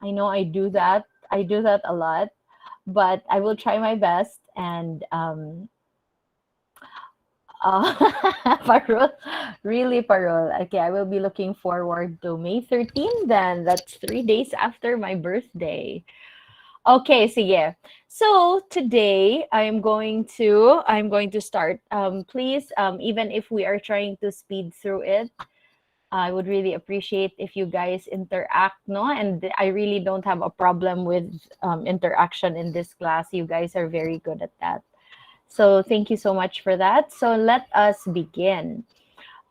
I know I do that. I do that a lot, but I will try my best. And uh, Parul, really, Parul. Okay, I will be looking forward to May 13th. Then that's 3 days after my birthday. Okay, sige. So today I'm going to start. Please, even if we are trying to speed through it, I would really appreciate if you guys interact, no? And I really don't have a problem with interaction in this class. You guys are very good at that. So thank you so much for that. So let us begin.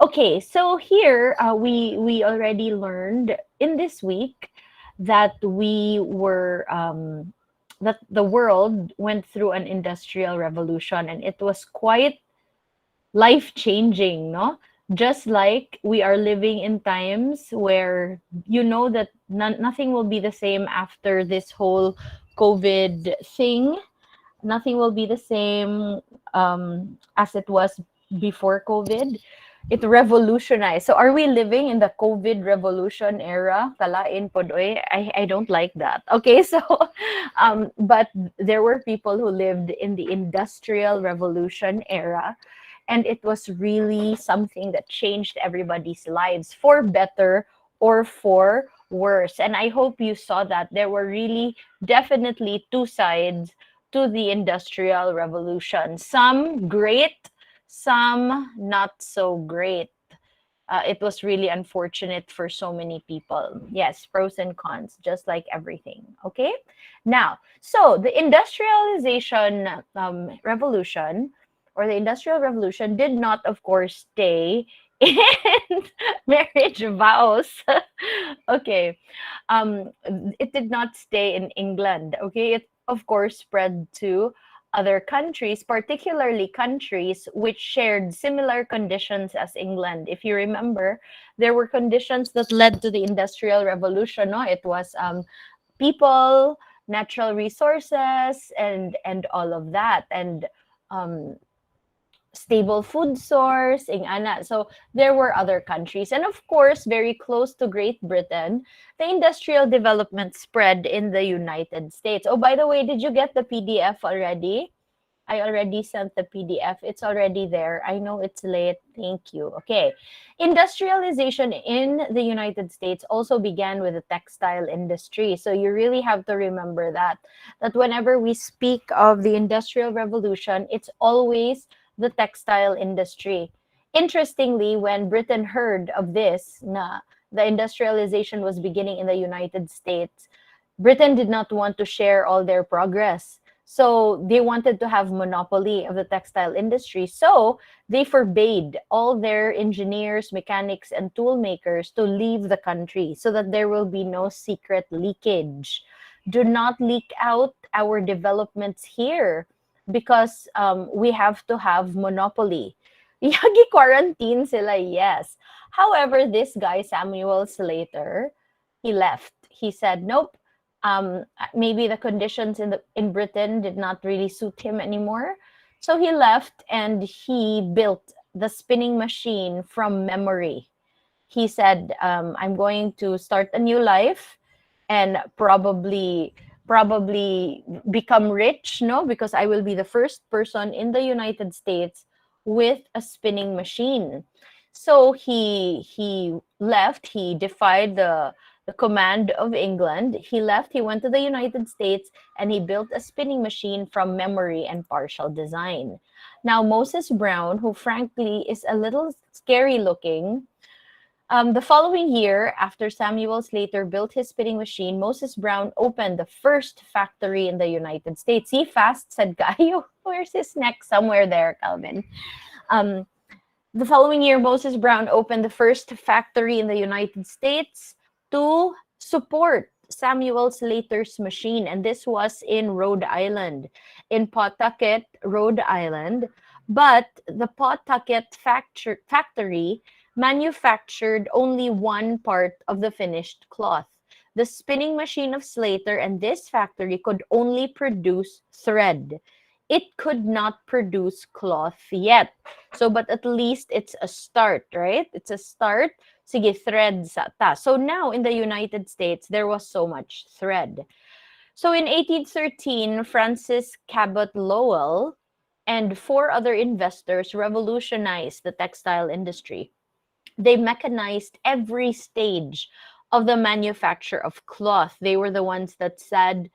Okay, so here we already learned in this week that that the world went through an industrial revolution, and it was quite life changing, no? Just like we are living in times where you know that nothing will be the same after this whole COVID thing. Nothing will be the same as it was before COVID. It revolutionized. So are we living in the COVID revolution era? Kalain podoy. I don't like that. Okay, so but there were people who lived in the industrial revolution era, and it was really something that changed everybody's lives for better or for worse. And I hope you saw that there were really definitely two sides to the industrial revolution. Some great, some not so great. It was really unfortunate for so many people. Yes, pros and cons, just like everything. Okay. Now, so the industrialization revolution, or the industrial revolution, did not, of course, stay in marriage vows. Okay. It did not stay in England. Okay. It, of course, spread to other countries, particularly countries which shared similar conditions as England. If you remember, there were conditions that led to the Industrial Revolution. No? It was people, natural resources, and all of that, and um, stable food source, ing ana. So there were other countries. And of course, very close to Great Britain, the industrial development spread in the United States. Oh, by the way, did you get the PDF already? I already sent the PDF. It's already there. I know it's late. Thank you. Okay. Industrialization in the United States also began with the textile industry. So you really have to remember that whenever we speak of the Industrial Revolution, it's always the textile industry. Interestingly, when Britain heard of this, na the industrialization was beginning in the United States, Britain did not want to share all their progress. So they wanted to have monopoly of the textile industry. So they forbade all their engineers, mechanics, and tool makers to leave the country so that there will be no secret leakage. Do not leak out our developments here because we have to have monopoly. Yagi quarantine sila, yes. However, this guy, Samuel Slater, he left. He said, nope, maybe the conditions in Britain did not really suit him anymore. So he left and he built the spinning machine from memory. He said, I'm going to start a new life and probably become rich, no, because I will be the first person in the United States with a spinning machine. So he left, he defied the command of England. He left, he went to the United States, and he built a spinning machine from memory and partial design. Now, Moses Brown, who frankly is a little scary looking, the following year, after Samuel Slater built his spinning machine, Moses Brown opened the first factory in the United States. He fast, said Gaio. Where's his neck? Somewhere there, Calvin. Um, the following year, Moses Brown opened the first factory in the United States to support Samuel Slater's machine. And this was in Rhode Island, in Pawtucket, Rhode Island. But the Pawtucket factory manufactured only one part of the finished cloth. The spinning machine of Slater and this factory could only produce thread. it could not produce cloth yet. So, but at least it's a start, right? It's a start. Sige, thread sa ta. So now in the United States, there was so much thread. So in 1813, Francis Cabot Lowell and four other investors revolutionized the textile industry. They mechanized every stage of the manufacture of cloth. They were the ones that said,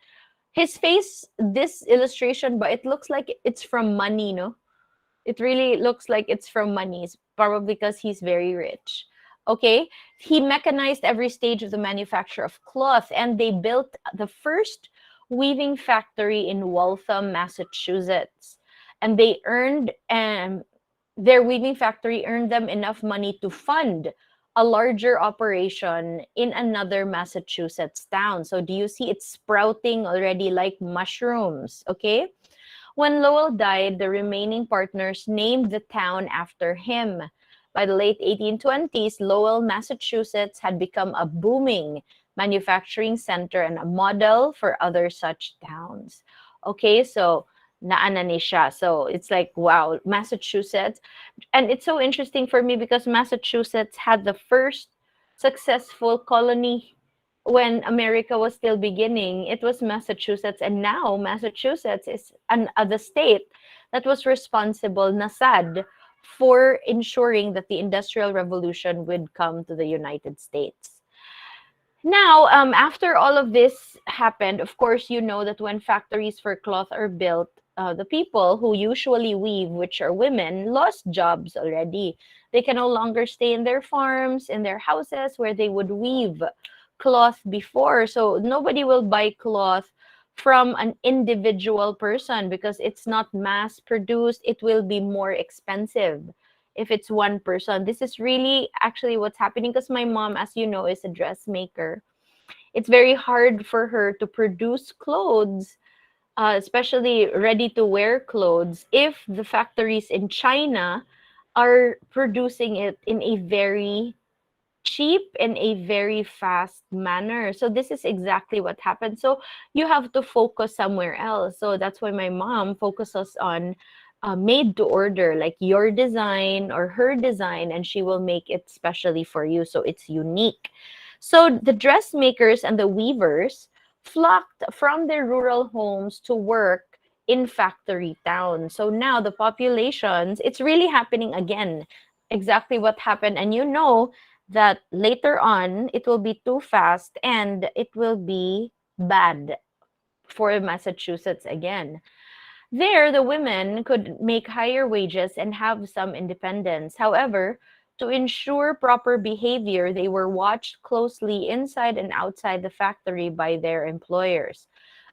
his face, this illustration, but it looks like it's from money, no? It really looks like it's from money. It's probably because he's very rich. Okay? He mechanized every stage of the manufacture of cloth, and they built the first weaving factory in Waltham, Massachusetts. And they earned their weaving factory earned them enough money to fund a larger operation in another Massachusetts town. So do you see it's sprouting already like mushrooms? Okay. When Lowell died, the remaining partners named the town after him. By the late 1820s, Lowell, Massachusetts had become a booming manufacturing center and a model for other such towns. Okay, so naana ni siya. So it's like, wow, Massachusetts. And it's so interesting for me because Massachusetts had the first successful colony when America was still beginning. It was Massachusetts, and now Massachusetts is the state that was responsible, NASAD, for ensuring that the Industrial Revolution would come to the United States. Now, after all of this happened, of course, you know that when factories for cloth are built, the people who usually weave, which are women, lost jobs already. They can no longer stay in their farms, in their houses where they would weave cloth before. So nobody will buy cloth from an individual person because it's not mass produced. It will be more expensive if it's one person. This is really actually what's happening because my mom, as you know, is a dressmaker. It's very hard for her to produce clothes, especially ready to wear clothes, if the factories in China are producing it in a very cheap and a very fast manner. So this is exactly what happened. So you have to focus somewhere else. So that's why my mom focuses on made to order, like your design or her design, and she will make it specially for you. So it's unique. So the dressmakers and the weavers flocked from their rural homes to work in factory towns. So now the populations, it's really happening again. Exactly what happened. And you know that later on it will be too fast and it will be bad for Massachusetts again. There, the women could make higher wages and have some independence. However, to ensure proper behavior, they were watched closely inside and outside the factory by their employers.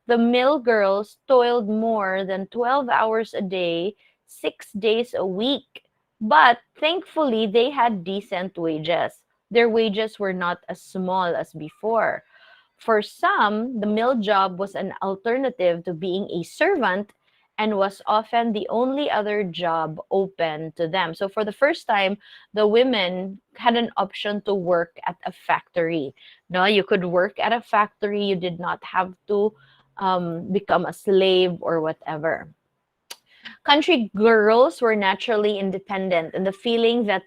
The mill girls toiled more than 12 hours a day, 6 days a week. But thankfully, they had decent wages. Their wages were not as small as before. For some, the mill job was an alternative to being a servant and was often the only other job open to them. So for the first time, the women had an option to work at a factory. No, you could work at a factory. You did not have to become a slave or whatever. Country girls were naturally independent, and the feeling that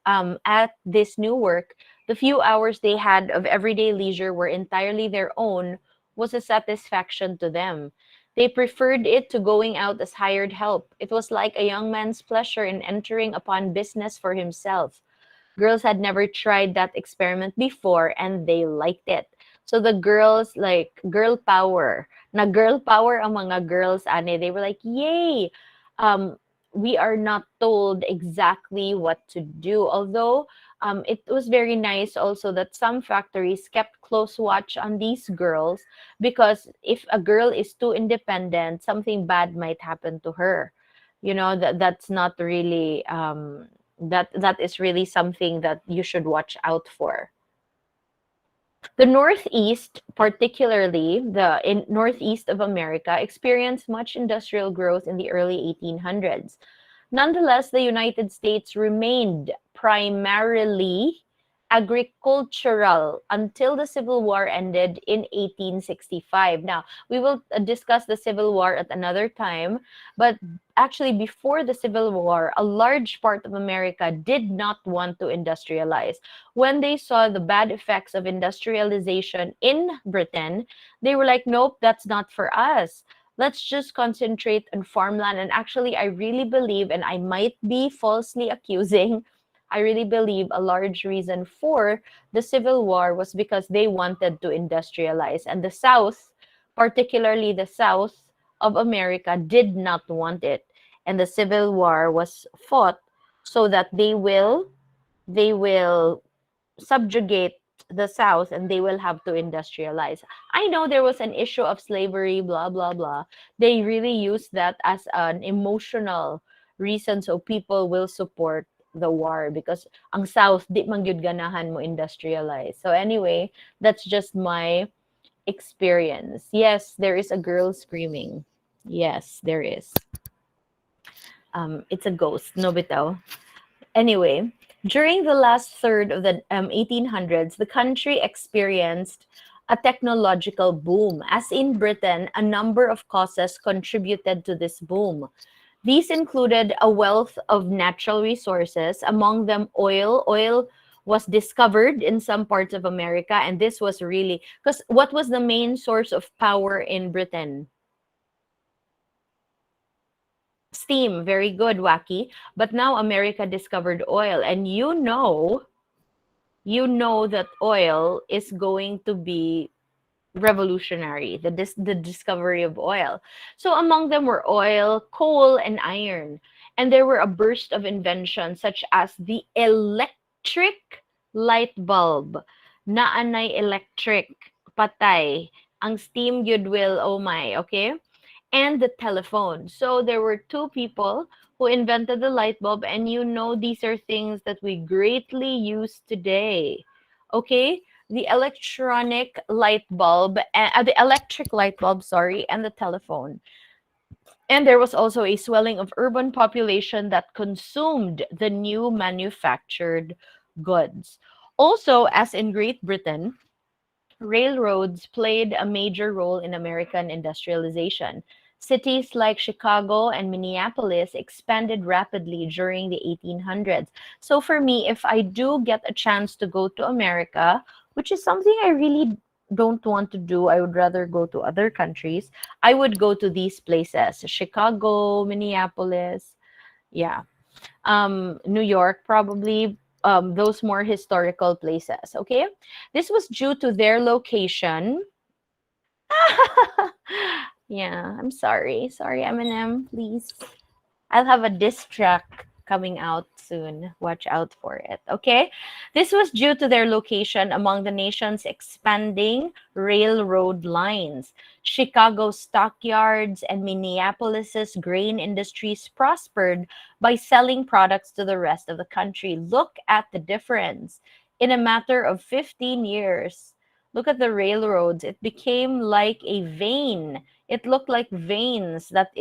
at this new work, the few hours they had of everyday leisure were entirely their own was a satisfaction to them. They preferred it to going out as hired help. It was like a young man's pleasure in entering upon business for himself. Girls had never tried that experiment before and they liked it. So the girls, like girl power, na girl power ang mga girls, ane, they were like, yay! Um, we are not told exactly what to do. Although it was very nice also that some factories kept close watch on these girls because if a girl is too independent, something bad might happen to her. You know, that's not really that is really something that you should watch out for. The Northeast, particularly the in Northeast of America, experienced much industrial growth in the early 1800s. Nonetheless, the United States remained primarily agricultural until the Civil War ended in 1865. Now, we will discuss the Civil War at another time, but actually, before the Civil War, a large part of America did not want to industrialize. When they saw the bad effects of industrialization in Britain, they were like, nope, that's not for us. Let's just concentrate on farmland. And actually, I really believe, and I might be falsely accusing, I really believe a large reason for the Civil War was because they wanted to industrialize. And the South, particularly the South of America, did not want it. And the Civil War was fought so that they will subjugate the South and they will have to industrialize. I know there was an issue of slavery, blah, blah, blah. They really used that as an emotional reason so people will support the war because ang South, di man gyud ganahan mo industrialize. So anyway, that's just my experience. Yes, there is a girl screaming. Yes, there is. It's a ghost. No bitaw. Anyway, during the last third of the 1800s, the country experienced a technological boom. As in Britain, a number of causes contributed to this boom. These included a wealth of natural resources, among them oil. Oil was discovered in some parts of America, and this was really because what was the main source of power in Britain? Steam. Very good, Wacky. But now America discovered oil, and you know that oil is going to be revolutionary, the discovery of oil. So among them were oil, coal, and iron. And there were a burst of inventions such as the electric light bulb. Naanay electric, patay. Ang steam yun will, oh my, okay? And the telephone. So there were two people who invented the light bulb, and these are things that we greatly use today. Okay? The electric light bulb, sorry, and the telephone. And there was also a swelling of urban population that consumed the new manufactured goods. Also, as in Great Britain, railroads played a major role in American industrialization. Cities like Chicago and Minneapolis expanded rapidly during the 1800s. So for me, if I do get a chance to go to America, which is something I really don't want to do, I would rather go to other countries. I would go to these places: Chicago, Minneapolis, yeah, New York, probably, those more historical places. Okay, this was due to their location. Yeah, I'm sorry. Sorry, Eminem. Please. I'll have a diss track coming out soon. Watch out for it. Okay. This was due to their location among the nation's expanding railroad lines. Chicago's stockyards and Minneapolis's grain industries prospered by selling products to the rest of the country. Look at the difference. In a matter of 15 years, look at the railroads. It became like a vein. It looked like veins that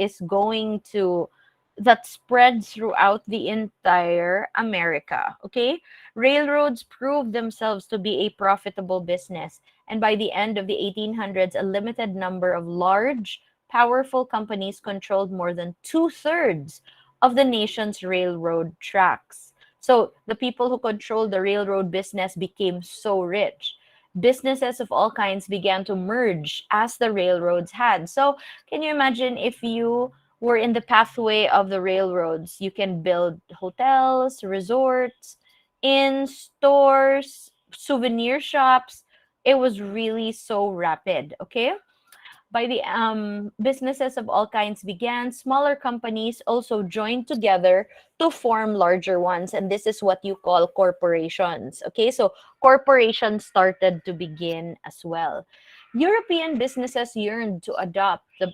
spreads throughout the entire America. Okay? Railroads proved themselves to be a profitable business. And by the end of the 1800s, a limited number of large, powerful companies controlled more than two-thirds of the nation's railroad tracks. So the people who controlled the railroad business became so rich. Businesses of all kinds began to merge as the railroads had. So can you imagine if you were in the pathway of the railroads? You can build hotels, resorts, inns, stores, souvenir shops. It was really so rapid. Okay. By the businesses of all kinds began, smaller companies also joined together to form larger ones, and this is what you call corporations. Okay, so corporations started to begin as well. European businesses yearned to adopt the.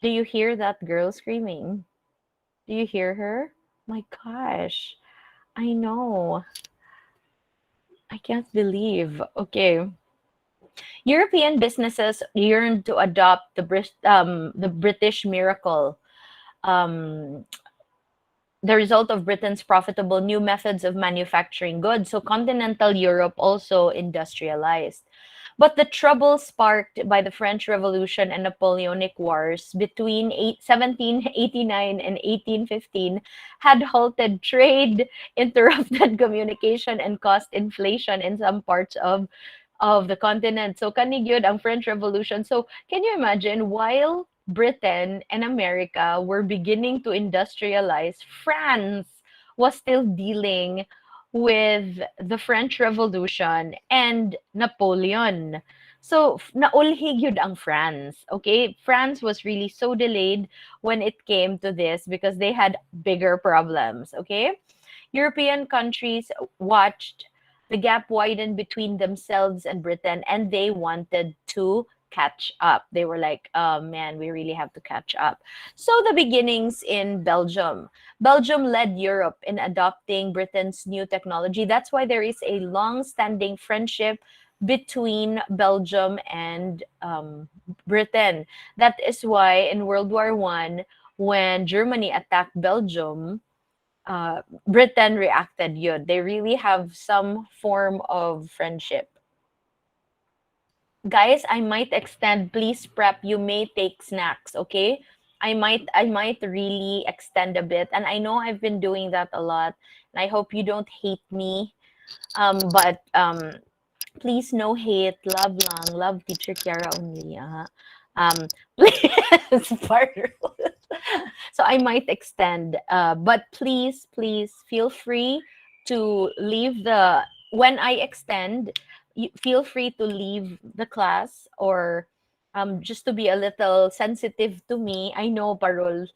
Do you hear that girl screaming? Do you hear her? My gosh, I know. I can't believe. Okay. European businesses yearned to adopt the British miracle, um, the result of Britain's profitable new methods of manufacturing goods. So continental Europe also industrialized. But the trouble sparked by the French Revolution and Napoleonic Wars between 1789 and 1815 had halted trade, interrupted communication, and caused inflation in some parts of the continent. So kanig yun ang French Revolution. So can you imagine, while Britain and America were beginning to industrialize, France was still dealing with the French Revolution and Napoleon. So naulhig yun ang France. Okay, France was really so delayed when it came to this because they had bigger problems. Okay, European countries watched the gap widen between themselves and Britain, and they wanted to catch up. They were like, oh man, we really have to catch up. So the beginnings in Belgium. Belgium led Europe in adopting Britain's new technology. That's why there is a long-standing friendship between Belgium and Britain. That is why in World War One, when Germany attacked Belgium, Britain reacted yun. They really have some form of friendship. Guys, I might extend. Please prep. You may take snacks, okay? I might really extend a bit. And I know I've been doing that a lot. And I hope you don't hate me. But please no hate. Love lang. Love Teacher Kiara only. Please, pardon. So I might extend, but please feel free to leave the when I extend. Feel free to leave the class, or just to be a little sensitive to me. I know, Parol.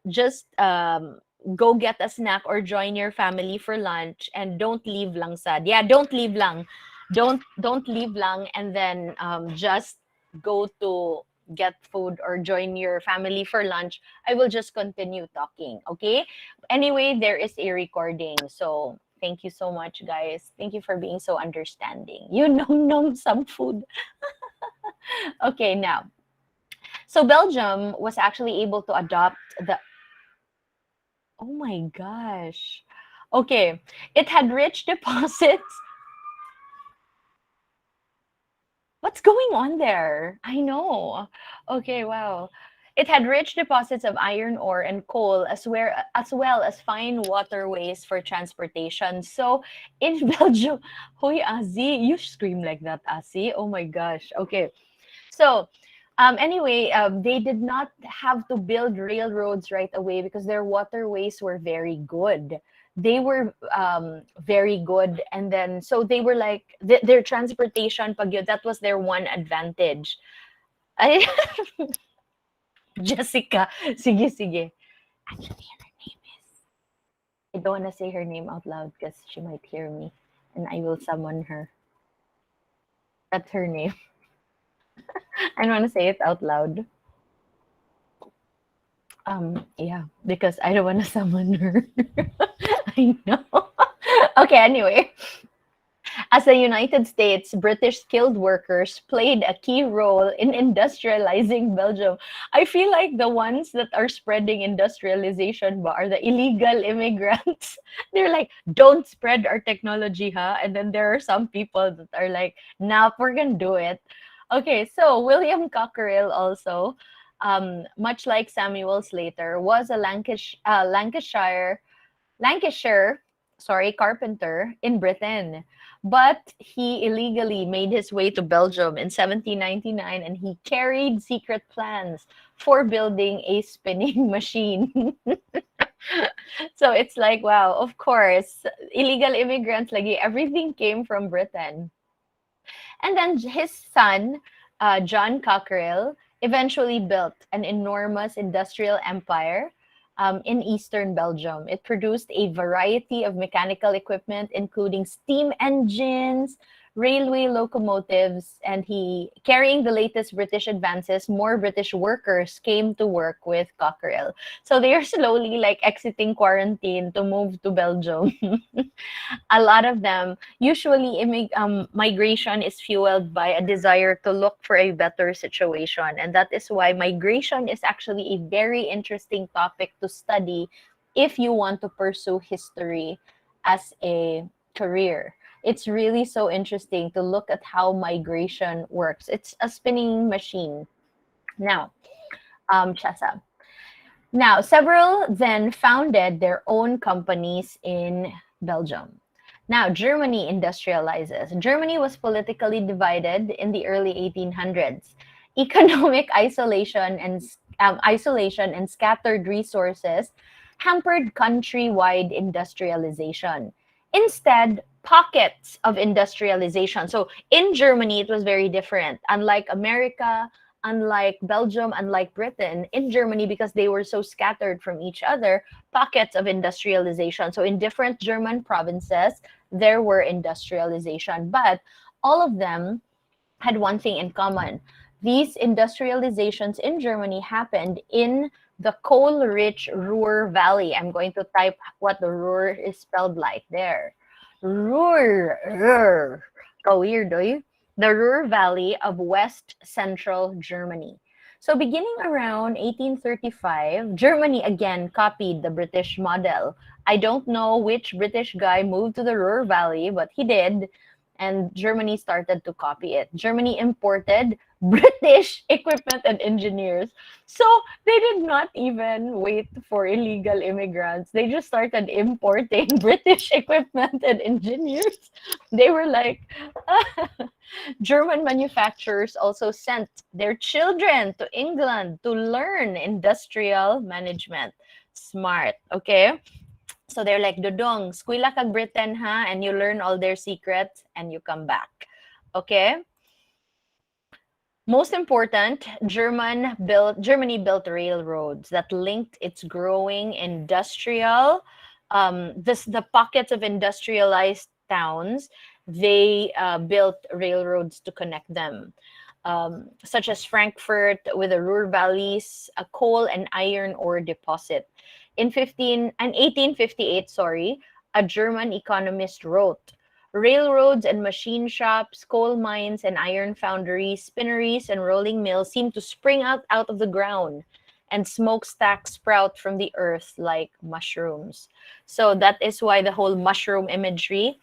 Just go get a snack or join your family for lunch, and don't leave lang sad. Yeah, don't leave lang. Don't leave lang, and then just go to get food or join your family for lunch. I will just continue talking, okay? Anyway, there is a recording. So thank you so much, guys. Thank you for being so understanding. You nom some food. Okay, now. So Belgium was actually able to adopt the oh my gosh. Okay. It had rich deposits. What's going on there? I know. Okay, wow. It had rich deposits of iron ore and coal, as well as fine waterways for transportation. So in Belgium, Hoy Azi, you scream like that, Asi. Oh my gosh. Okay. So anyway, they did not have to build railroads right away because their waterways were very good. They were very good, and then so they were like their transportation pag yun, that was their one advantage. Ay, Jessica, sige, sige. Actually, her name is. I don't want to say her name out loud because she might hear me, and I will summon her. That's her name. I don't want to say it out loud. Yeah, because I don't want to summon her. I know. Okay, anyway. As the United States, British skilled workers played a key role in industrializing Belgium. I feel like the ones that are spreading industrialization are the illegal immigrants. They're like, don't spread our technology, huh? And then there are some people that are like, nah, we're gonna do it. Okay, so William Cockerill also, much like Samuel Slater, was a Lancashire, sorry, carpenter in Britain. But he illegally made his way to Belgium in 1799, and he carried secret plans for building a spinning machine. So it's like, wow, of course, illegal immigrants, like everything came from Britain. And then his son, John Cockerill, eventually built an enormous industrial empire in eastern Belgium. It produced a variety of mechanical equipment, including steam engines, railway locomotives, and he, carrying the latest British advances, more British workers came to work with Cockerill. So they are slowly like exiting quarantine to move to Belgium. A lot of them, usually migration is fueled by a desire to look for a better situation. And that is why migration is actually a very interesting topic to study if you want to pursue history as a career. It's really so interesting to look at how migration works. It's a spinning machine. Now, Shasa. Now, several then founded their own companies in Belgium. Now, Germany industrializes. Germany was politically divided in the early 1800s. Economic isolation and scattered resources hampered countrywide industrialization. Instead, pockets of industrialization. So in Germany, it was very different. Unlike America, unlike Belgium, unlike Britain, in Germany, because they were so scattered from each other, pockets of industrialization. So in different German provinces, there were industrialization, but all of them had one thing in common. These industrializations in Germany happened in the coal-rich Ruhr Valley. I'm going to type what the Ruhr is spelled like there. Ruhr, Ruhr. Go weird, do you? The Ruhr Valley of West Central Germany. So beginning around 1835, Germany again copied the British model. I don't know which British guy moved to the Ruhr Valley, but he did, and Germany started to copy it. Germany imported British equipment and engineers. So they did not even wait for illegal immigrants. They just started importing British equipment and engineers. They were like, German manufacturers also sent their children to England to learn industrial management. Smart, okay? So they're like, Dodong, skwela kag Britain ha, and you learn all their secrets and you come back. Okay? Most important, Germany built railroads that linked its growing industrial, the pockets of industrialized towns. They built railroads to connect them, such as Frankfurt with the Ruhr Valleys, a coal and iron ore deposit. In 1858, sorry, a German economist wrote, railroads and machine shops, coal mines and iron foundries, spinneries and rolling mills seem to spring out of the ground, and smokestacks sprout from the earth like mushrooms. So that is why the whole mushroom imagery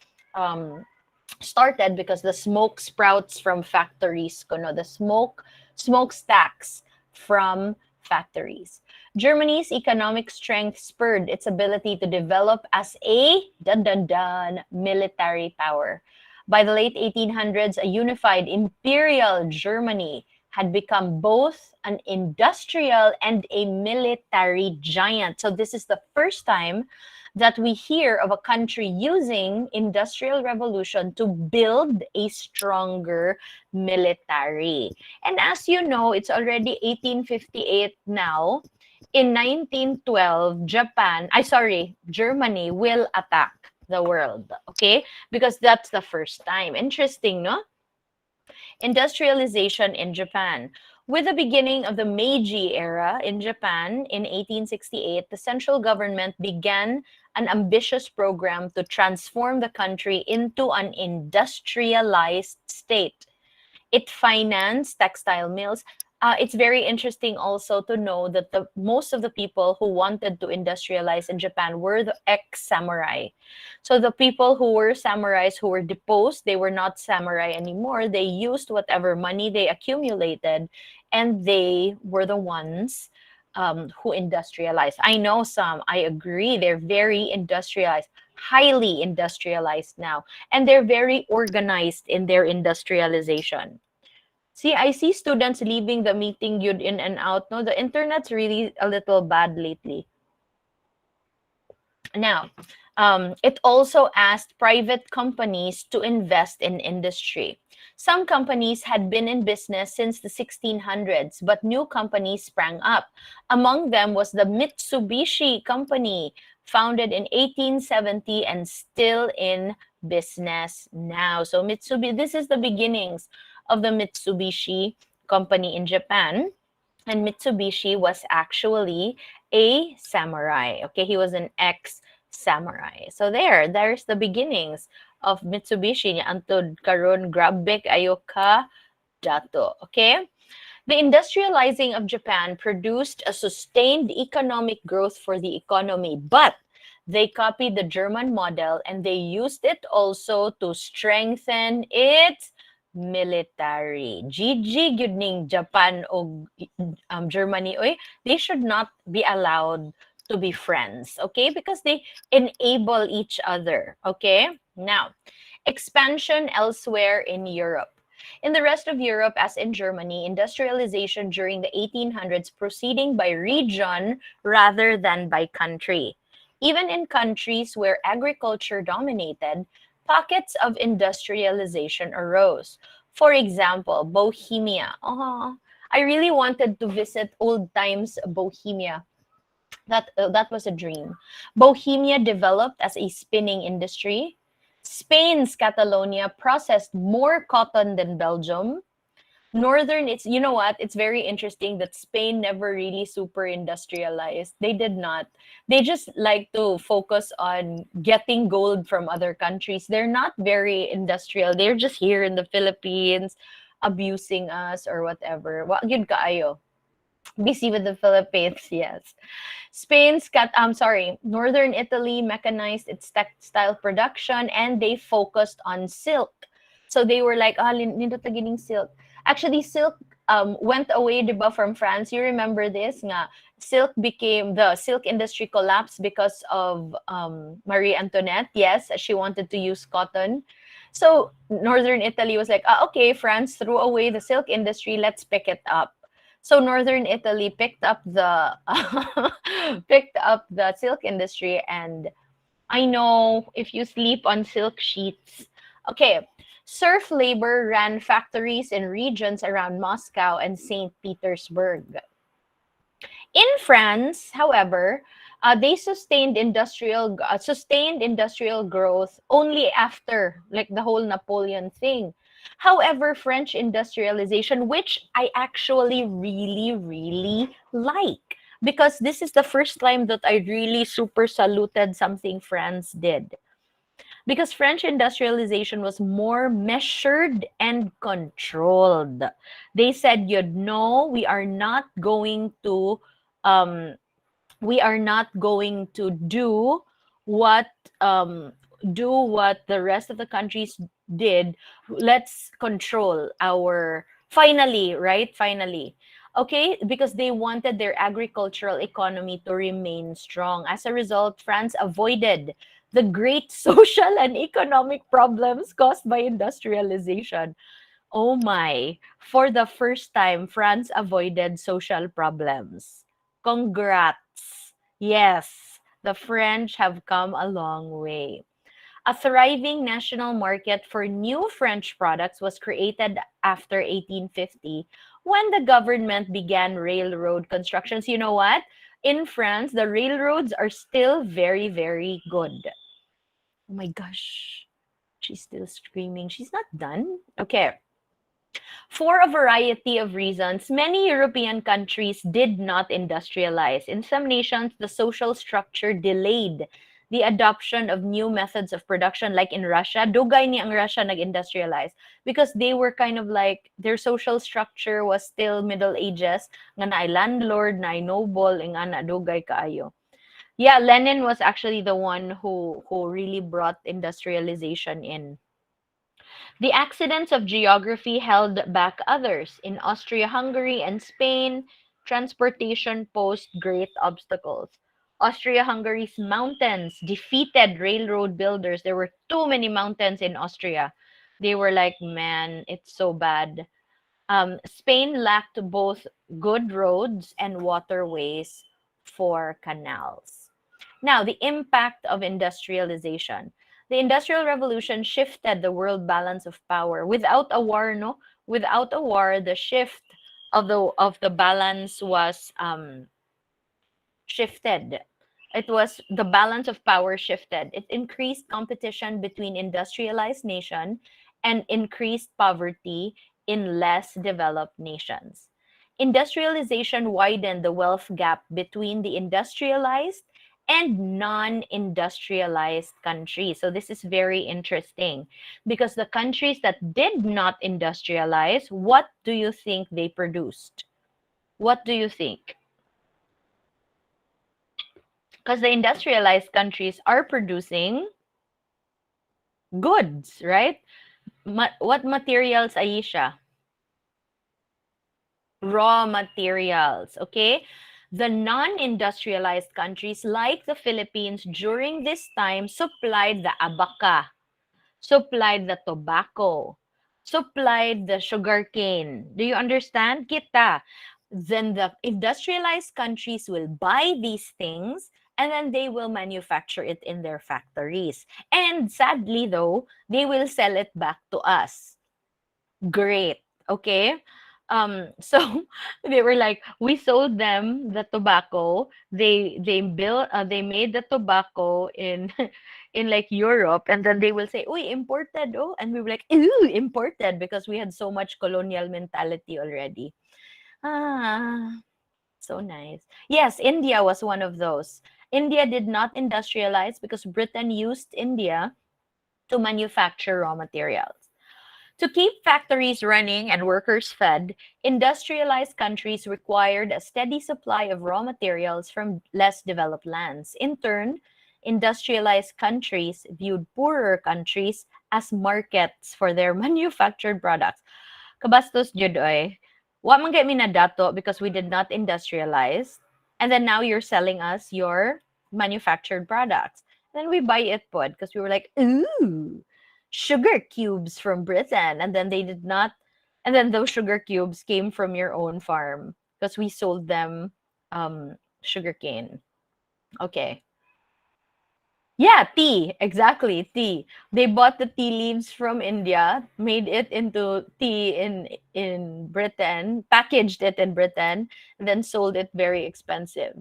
started, because the smoke sprouts from factories, the smokestacks from factories. Germany's economic strength spurred its ability to develop as a military power. By the late 1800s, a unified imperial Germany had become both an industrial and a military giant. So this is the first time that we hear of a country using industrial revolution to build a stronger military. And as you know, it's already 1858 now. In 1912, Germany will attack the world, okay? Because that's the first time. Interesting, no? Industrialization in Japan. With the beginning of the Meiji era in Japan in 1868, the central government began an ambitious program to transform the country into an industrialized state. It financed textile mills. It's very interesting also to know that most of the people who wanted to industrialize in Japan were the ex-samurai. So the people who were samurais who were deposed, they were not samurai anymore. They used whatever money they accumulated, and they were the ones who industrialized. I know some, I agree, they're very industrialized, highly industrialized now, and they're very organized in their industrialization. See, I see students leaving the meeting, Yun, in and out. No, the internet's really a little bad lately. Now, it also asked private companies to invest in industry. Some companies had been in business since the 1600s, but new companies sprang up. Among them was the Mitsubishi Company, founded in 1870 and still in business now. So Mitsubishi, this is the beginnings of the Mitsubishi Company in Japan. And Mitsubishi was actually a samurai. Okay, he was an ex-samurai. So there's the beginnings of Mitsubishi. Antod karon grabe kayo ka dato. Okay? The industrializing of Japan produced a sustained economic growth for the economy, but they copied the German model and they used it also to strengthen its military. GG gyud ning Japan o Germany, oy, they should not be allowed to be friends, okay? Because they enable each other, okay? Now, expansion elsewhere in Europe. In the rest of Europe, as in Germany, industrialization during the 1800s proceeding by region rather than by country. Even in countries where agriculture dominated, pockets of industrialization arose. For example, Bohemia. Oh, I really wanted to visit old times Bohemia. That was a dream. Bohemia developed as a spinning industry. Spain's Catalonia processed more cotton than Belgium. Northern, it's, you know what, it's very interesting that Spain never really super industrialized. They did not. They just like to focus on getting gold from other countries. They're not very industrial. They're just here in the Philippines abusing us or whatever. Wa gyud kaayo. Busy with the Philippines, yes. I'm sorry, Northern Italy mechanized its textile production and they focused on silk. So they were like, ah, nindot na gining silk. Actually, silk went away, diba, from France. You remember this? Nga, the silk industry collapsed because of Marie Antoinette. Yes, she wanted to use cotton. So Northern Italy was like, ah, okay, France threw away the silk industry. Let's pick it up. So Northern Italy picked up the picked up the silk industry, and I know if you sleep on silk sheets. Okay, serf labor ran factories in regions around Moscow and St. Petersburg. In France, however, they sustained industrial growth only after like the whole Napoleon thing. However, French industrialization, which I actually really, really like, because this is the first time that I really super saluted something France did. Because French industrialization was more measured and controlled. They said, you know, um, we are not going to what um, do what the rest of the countries did. Let's control our finally, right? Finally. Okay, because they wanted their agricultural economy to remain strong. As a result, France avoided the great social and economic problems caused by industrialization. Oh my, for the first time, France avoided social problems. Congrats. Yes, the French have come a long way. A thriving national market for new French products was created after 1850 when the government began railroad constructions. You know what? In France, the railroads are still very, very good. Oh my gosh. She's still screaming. She's not done. Okay. For a variety of reasons, many European countries did not industrialize. In some nations, the social structure delayed the adoption of new methods of production, like in Russia. Dugay ni ang Russia nag-industrialize because they were kind of like, their social structure was still Middle Ages, nga naay landlord, naay noble, nga na dugay kaayo. Yeah, Lenin was actually the one who really brought industrialization in. The accidents of geography held back others. In Austria-Hungary and Spain, transportation posed great obstacles. Austria-Hungary's mountains defeated railroad builders. There were too many mountains in Austria. They were like, man, it's so bad. Spain lacked both good roads and waterways for canals. Now, the impact of industrialization. The Industrial Revolution shifted the world balance of power. Without a war, no, without a war, the shift of the balance was shifted. It was the balance of power shifted. It increased competition between industrialized nation and increased poverty in less developed nations. Industrialization widened the wealth gap between the industrialized and non-industrialized countries. So this is very interesting because the countries that did not industrialize, what do you think they produced? What do you think? Because the industrialized countries are producing goods, right? What materials, Aisha? Raw materials, okay? The non-industrialized countries like the Philippines during this time supplied the abaca, supplied the tobacco, supplied the sugarcane. Do you understand? Kita. Then the industrialized countries will buy these things and then they will manufacture it in their factories. And sadly, though, they will sell it back to us. Great. Okay. So they were like, we sold them the tobacco. They made the tobacco in in like Europe, and then they will say, "Oh, imported." Oh, and we were like, "Ooh, imported," because we had so much colonial mentality already. Ah, so nice. Yes, India was one of those. India did not industrialize because Britain used India to manufacture raw materials. To keep factories running and workers fed, industrialized countries required a steady supply of raw materials from less developed lands. In turn, industrialized countries viewed poorer countries as markets for their manufactured products. Kabastos jud oy. Wa man kay minadato because we did not industrialize. And then now you're selling us your manufactured products. Then we buy it pod because we were like, ooh, sugar cubes from Britain. And then they did not, and then those sugar cubes came from your own farm because we sold them sugarcane. Okay. Yeah, tea. Exactly, tea. They bought the tea leaves from India, made it into tea in Britain, packaged it in Britain, and then sold it very expensive.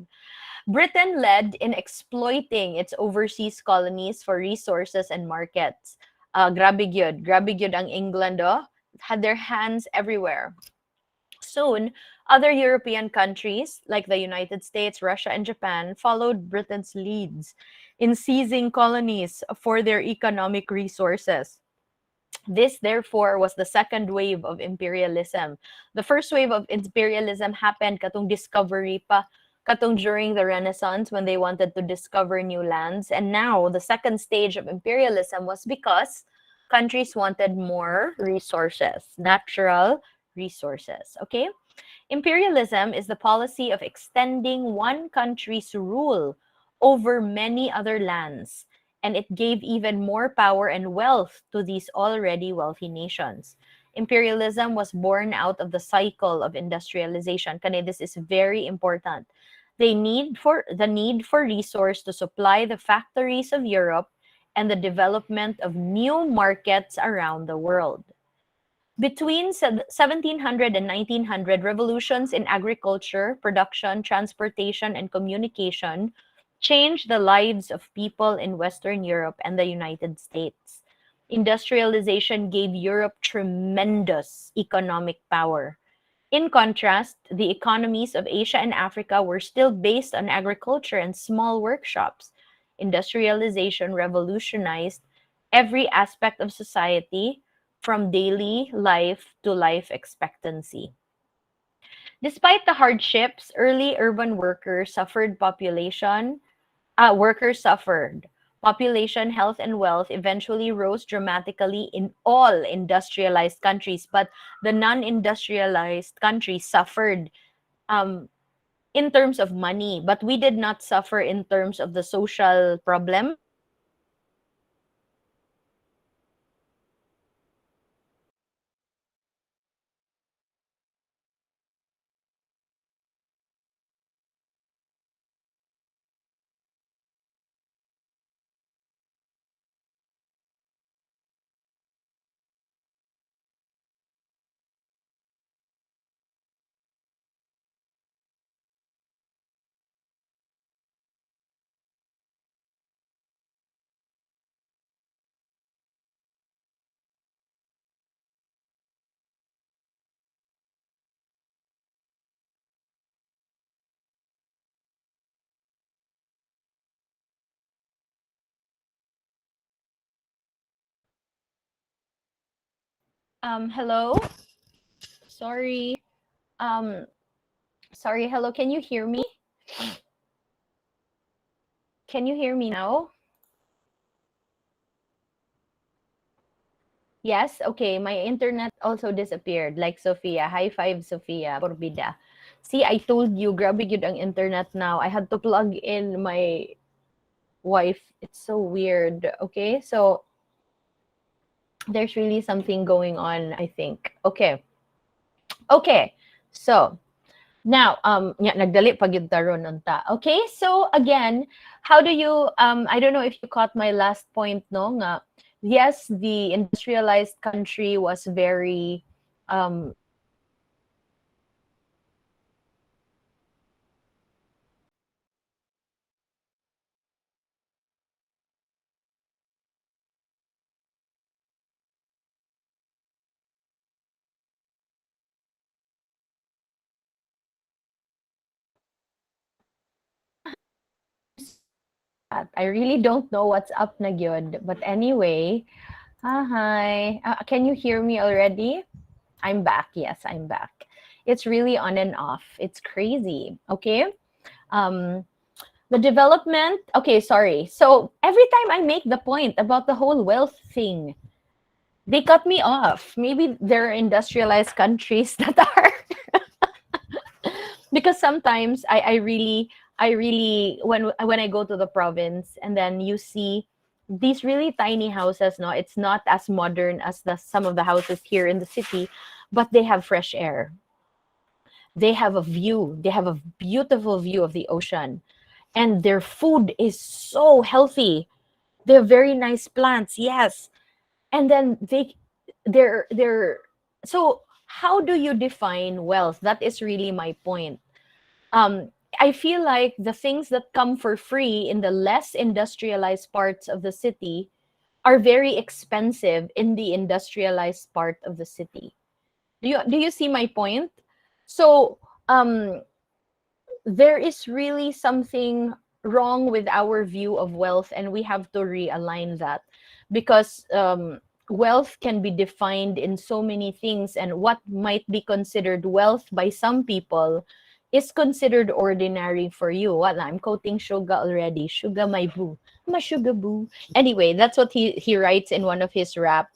Britain led in exploiting its overseas colonies for resources and markets. Grabe gyud ang England, oh, had their hands everywhere. Soon, other European countries like the United States, Russia, and Japan followed Britain's leads in seizing colonies for their economic resources. This, therefore, was the second wave of imperialism. The first wave of imperialism happened katong discovery pa, katong during the Renaissance when they wanted to discover new lands. And now, the second stage of imperialism was because countries wanted more resources, natural resources. Okay? Imperialism is the policy of extending one country's rule over many other lands, and it gave even more power and wealth to these already wealthy nations. Imperialism was born out of the cycle of industrialization. Kani, this is very important. The need for resource to supply the factories of Europe and the development of new markets around the world. Between 1700 and 1900, revolutions in agriculture, production, transportation, and communication changed the lives of people in Western Europe and the United States. Industrialization gave Europe tremendous economic power. In contrast, the economies of Asia and Africa were still based on agriculture and small workshops. Industrialization revolutionized every aspect of society from daily life to life expectancy. Despite the hardships, early urban workers suffered. Population, health, and wealth eventually rose dramatically in all industrialized countries, but the non-industrialized countries suffered um, in terms of money, but we did not suffer in terms of the social problem. Hello? Sorry. Um, sorry, hello, can you hear me? Can you hear me now? Yes, okay. My internet also disappeared. Like Sophia. High five, Sophia. Porbida. See, I told you, grabe yun ang internet now. I had to plug in my wife. It's so weird. Okay, so there's really something going on, I think. Okay. Okay. So, now, nagdali pag yung taron unta. Okay, so again, how do you, I don't know if you caught my last point, no? Nga, yes, the industrialized country was very, um, I really don't know what's up na gyud. But anyway, hi. Can you hear me already? I'm back. Yes, I'm back. It's really on and off. It's crazy. Okay. Um, the development. Okay, sorry. So every time I make the point about the whole wealth thing, they cut me off. Maybe there are industrialized countries that are because sometimes I really when I go to the province and then you see these really tiny houses, no, it's not as modern as the some of the houses here in the city, but they have fresh air. They have a view. They have a beautiful view of the ocean. And their food is so healthy. They have very nice plants, yes. And then they're so how do you define wealth? That is really my point. um I feel like the things that come for free in the less industrialized parts of the city are very expensive in the industrialized part of the city. Do you see my point? So um there is really something wrong with our view of wealth, and we have to realign that because wealth can be defined in so many things, and what might be considered wealth by some people is considered ordinary for you. Well, I'm quoting Suga already. Suga, my boo. My sugar boo. Anyway, that's what he writes in one of his rap,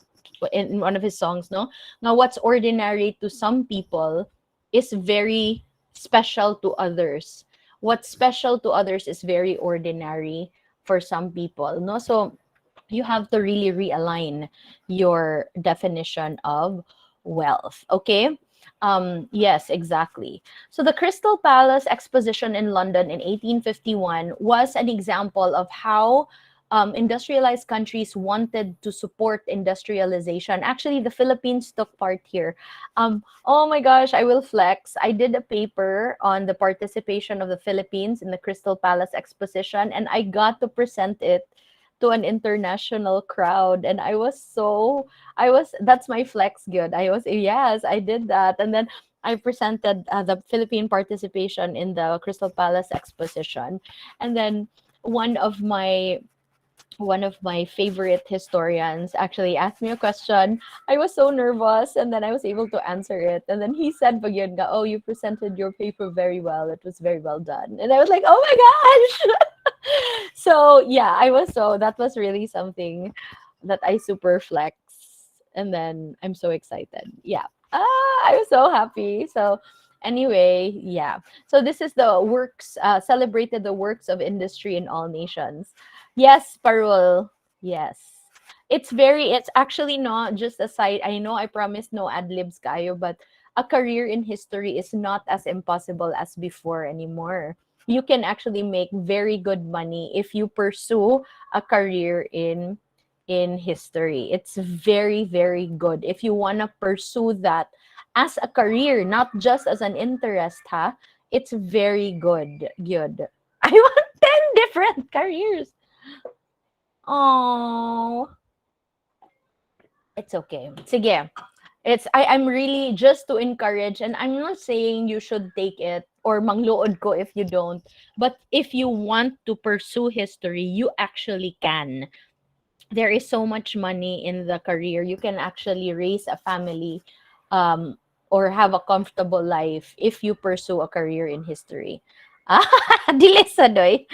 in one of his songs, no? Now, what's ordinary to some people is very special to others. What's special to others is very ordinary for some people, no? So you have to really realign your definition of wealth. Okay. Yes, exactly. So the Crystal Palace Exposition in London in 1851 was an example of how industrialized countries wanted to support industrialization. Actually, the Philippines took part here. Oh my gosh, I will flex. I did a paper on the participation of the Philippines in the Crystal Palace Exposition, and I got to present it to an international crowd, and I was that's my flex, good. I was, yes, I did that. And then I presented the Philippine participation in the Crystal Palace Exposition. And then one of my one of my favorite historians actually asked me a question. I was so nervous, and then I was able to answer it. And then he said, "Bagyan nga, oh, you presented your paper very well. It was very well done." And I was like, "Oh my gosh!" So yeah, that was really something that I super flex, and then I'm so excited. Yeah, I was so happy. So anyway, yeah. So this is the works celebrated the works of industry in all nations. Yes, Parul. Yes. It's actually not just a side. I know I promised no ad libs kayo, but a career in history is not as impossible as before anymore. You can actually make very good money if you pursue a career in history. It's very, very good. If you want to pursue that as a career, not just as an interest, ha, it's very good. Good. I want 10 different careers. Oh, it's okay. Sige. I'm really just to encourage, and I'm not saying you should take it or mangluod ko if you don't, but if you want to pursue history, you actually can. there is so much money in the career. You can actually raise a family, um, or have a comfortable life if you pursue a career in history. Ah, dili sa doy.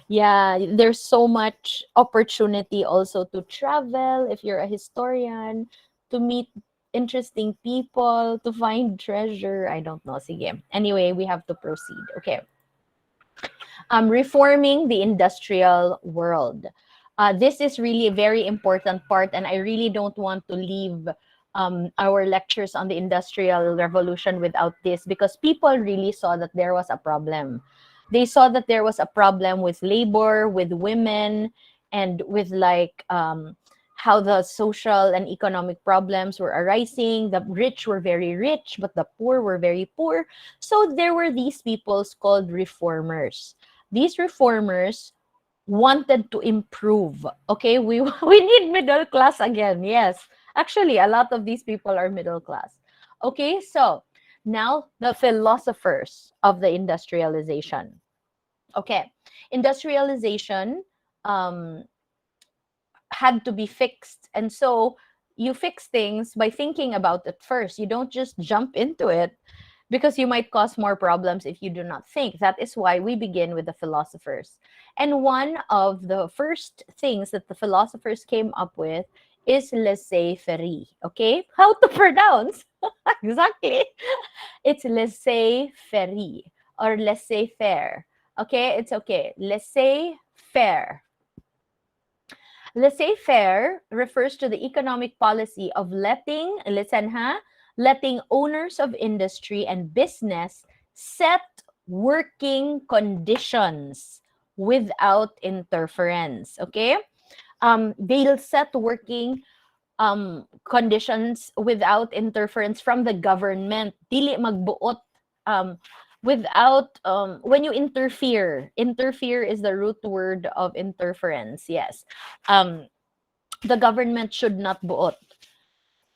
Yeah, there's so much opportunity also to travel if you're a historian, to meet interesting people, to find treasure. I don't know. Sige. Anyway, we have to proceed. Okay. Reforming the industrial world. This is really a very important part, and I really don't want to leave our lectures on the Industrial Revolution without this, because people really saw that there was a problem. They saw that there was a problem with labor, with women, and with like how the social and economic problems were arising. The rich were very rich, but the poor were very poor. So there were these peoples called reformers. These reformers wanted to improve. Okay, we we need middle class again. Yes, actually, a lot of these people are middle class. Okay, so now the philosophers of the industrialization. Okay, industrialization um, had to be fixed, and so you fix things by thinking about it first. You don't just jump into it, because you might cause more problems if you do not think. That is why we begin with the philosophers. And one of the first things that the philosophers came up with is laissez-faire. Okay? How to pronounce? Exactly. It's laissez-faire or laissez-faire. Okay? It's okay. Laissez-faire. Laissez-faire refers to the economic policy of listen ha, letting owners of industry and business set working conditions without interference. Okay? They'll set working conditions without interference from the government. Dili magbuot um, without when you interfere is the root word of interference. Yes. um the government should not buot.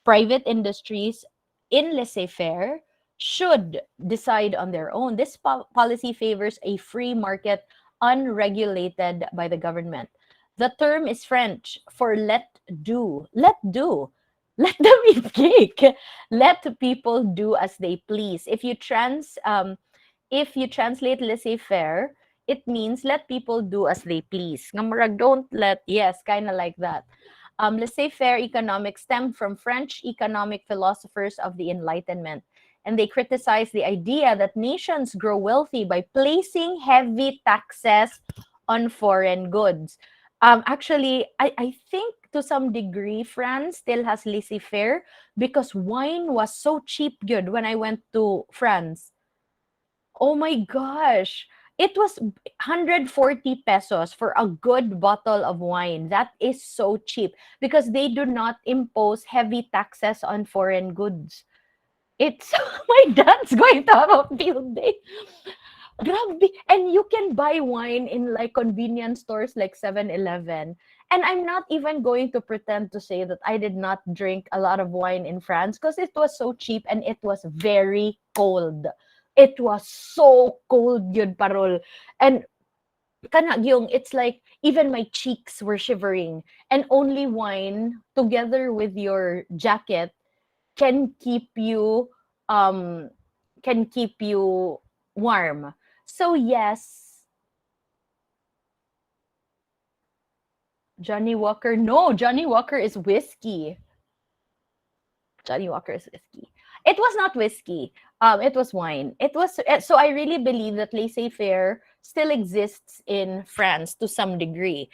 Private industries in laissez-faire should decide on their own. This policy favors a free market unregulated by the government. The term is French for let do. Let do. Let them eat cake. Let people do as they please. If you translate laissez-faire, it means let people do as they please. Nga murag, don't let, yes, kind of like that. Laissez-faire economics stemmed from French economic philosophers of the Enlightenment, and they criticize the idea that nations grow wealthy by placing heavy taxes on foreign goods. Actually, I think to some degree, France still has laissez-faire because wine was so cheap good when I went to France. Oh my gosh. It was 140 pesos for a good bottle of wine. That is so cheap because they do not impose heavy taxes on foreign goods. It's my dad's going to have a field day. Grabe. And you can buy wine in like convenience stores like 7-Eleven. And I'm not even going to pretend to say that I did not drink a lot of wine in France because it was so cheap and it was very cold. It was so cold yun, parol. And kana yung it's like even my cheeks were shivering, and only wine together with your jacket can keep you um can keep you warm. So yes, Johnny Walker. No, Johnny Walker is whiskey. Johnny Walker is whiskey. It was not whiskey. It was wine. It was so I really believe that laissez-faire still exists in France to some degree.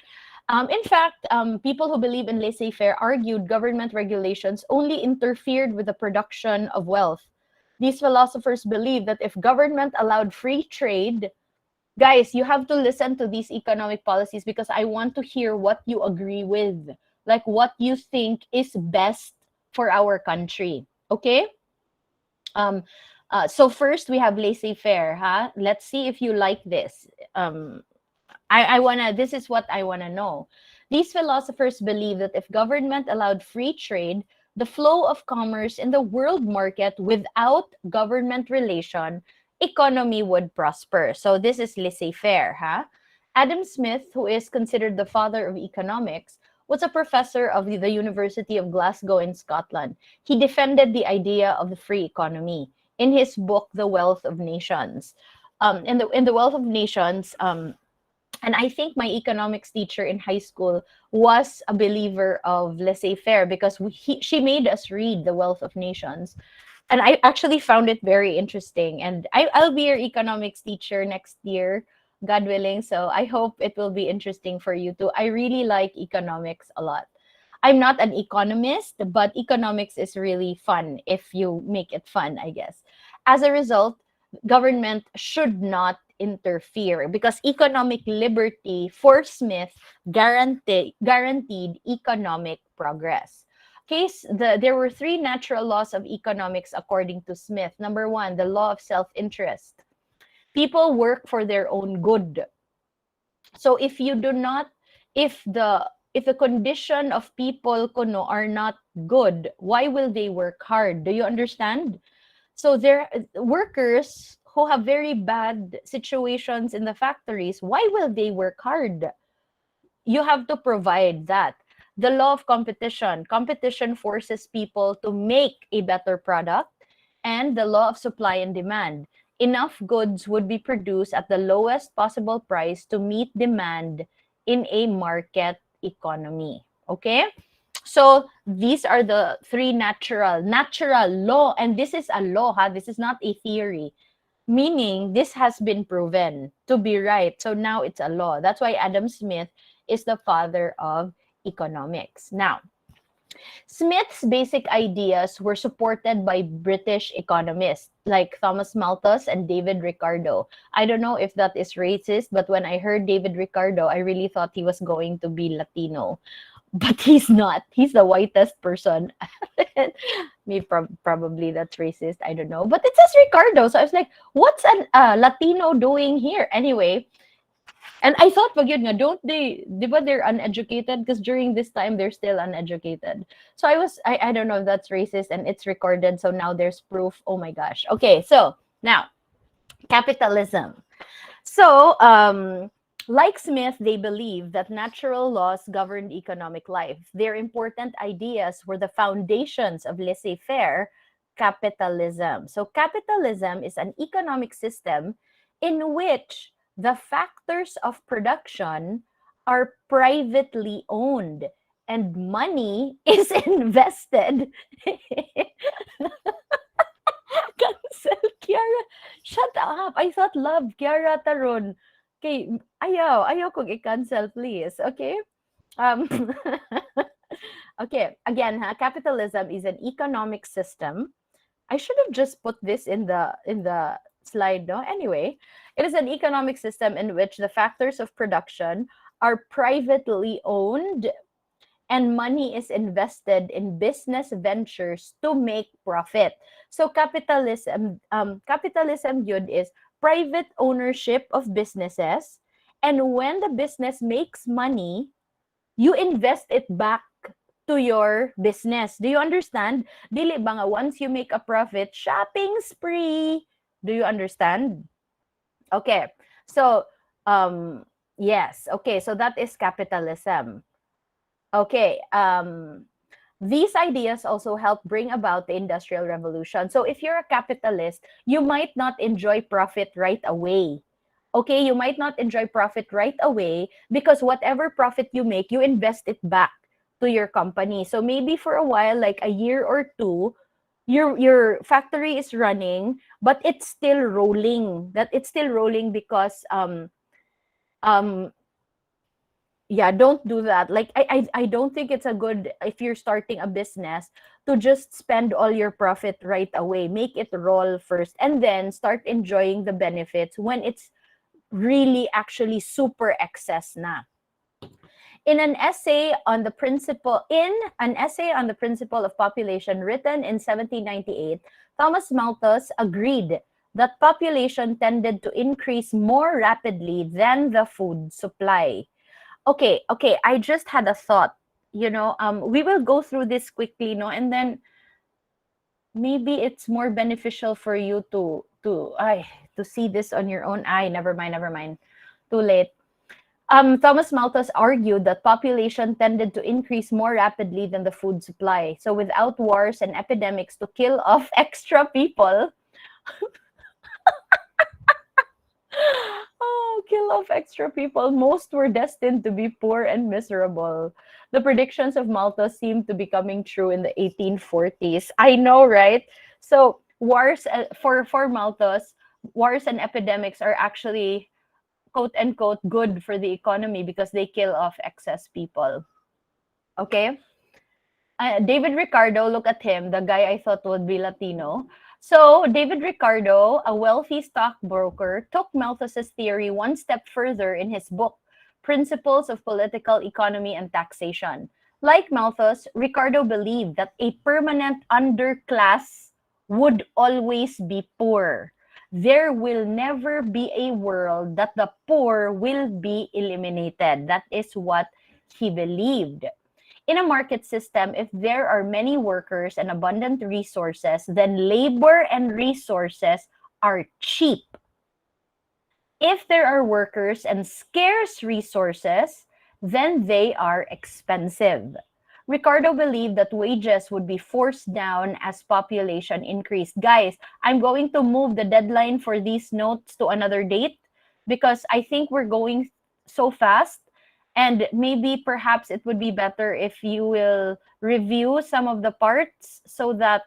In fact, people who believe in laissez-faire argued government regulations only interfered with the production of wealth. These philosophers believe that if government allowed free trade, guys, you have to listen to these economic policies because I want to hear what you agree with, like what you think is best for our country. Okay? Um, so first we have laissez-faire, huh? Let's see if you like this. I wanna. This is what I wanna know. These philosophers believe that if government allowed free trade, the flow of commerce in the world market without government relation, economy would prosper. So this is laissez-faire, huh? Adam Smith, who is considered the father of economics, was a professor of the University of Glasgow in Scotland. He defended the idea of the free economy in his book, The Wealth of Nations. In the Wealth of Nations, and I think my economics teacher in high school was a believer of laissez-faire because she made us read The Wealth of Nations. And I actually found it very interesting. And I'll be your economics teacher next year, God willing. So I hope it will be interesting for you too. I really like economics a lot. I'm not an economist, but economics is really fun if you make it fun, I guess. As a result, government should not interfere because economic liberty for Smith guaranteed economic progress. There were three natural laws of economics according to Smith. Number one, the law of self-interest. People work for their own good. So if you do not, if the condition of people kuno are not good, why will they work hard? Do you understand? So there workers who have very bad situations in the factories, why will they work hard? You have to provide that. The law of competition. Competition forces people to make a better product, and the law of supply and demand. Enough goods would be produced at the lowest possible price to meet demand in a market economy. Okay? So these are the three natural law, and this is a law, huh? This is not a theory. Meaning this has been proven to be right. So now it's a law. That's why Adam Smith is the father of economics. Now, Smith's basic ideas were supported by British economists like Thomas Malthus and David Ricardo. I don't know if that is racist, but when I heard David Ricardo, I really thought he was going to be Latino. But he's not. He's the whitest person. Maybe probably that's racist. I don't know. But it says Ricardo. So I was like, what's an Latino doing here? Anyway, and I thought, pag yun nga, don't they, di ba they're uneducated? Because during this time, they're still uneducated. So I don't know if that's racist and it's recorded. So now there's proof. Oh my gosh. Okay, so now, capitalism. So, like Smith, they believe that natural laws governed economic life. Their important ideas were the foundations of laissez-faire capitalism. So, capitalism is an economic system in which the factors of production are privately owned and money is invested. Cancel, Kiara. Shut up. I thought love, Kiara Taron. Okay, ayaw kong i-cancel, please. Okay? Um, okay, again, capitalism is an economic system. I should have just put this in the slide, no? Anyway, it is an economic system in which the factors of production are privately owned and money is invested in business ventures to make profit. So capitalism yun is private ownership of businesses, and when the business makes money, you invest it back to your business. Do you understand? Dili ba nga once you make a profit, shopping spree. Do you understand? Okay. So, yes. Okay, so that is capitalism. Okay. These ideas also help bring about the Industrial Revolution. So if you're a capitalist, you might not enjoy profit right away. Okay, you might not enjoy profit right away because whatever profit you make, you invest it back to your company. So maybe for a while, like a year or two, your factory is running, but it's still rolling. That it's still rolling because um yeah, don't do that. Like I don't think it's a good, if you're starting a business, to just spend all your profit right away. Make it roll first and then start enjoying the benefits when it's really actually super excess na. In an essay on the principle of population written in 1798, Thomas Malthus agreed that population tended to increase more rapidly than the food supply. Okay, I just had a thought. We will go through this quickly, no, and then maybe it's more beneficial for you to see this on your own. Never mind, too late. Thomas Malthus argued that population tended to increase more rapidly than the food supply. So without wars and epidemics to kill off extra people, oh, kill off extra people, most were destined to be poor and miserable. The predictions of Malthus seemed to be coming true in the 1840s. I know, right? So wars for Malthus, wars and epidemics are actually quote unquote good for the economy because they kill off excess people. Okay? David Ricardo, look at him, the guy I thought would be Latino. So, David Ricardo, a wealthy stockbroker, took Malthus's theory one step further in his book, Principles of Political Economy and Taxation. Like Malthus, Ricardo believed that a permanent underclass would always be poor. There will never be a world that the poor will be eliminated. That is what he believed. In a market system, if there are many workers and abundant resources, then labor and resources are cheap. If there are workers and scarce resources, then they are expensive. Ricardo believed that wages would be forced down as population increased. Guys, I'm going to move the deadline for these notes to another date because I think we're going so fast. And maybe perhaps it would be better if you will review some of the parts so that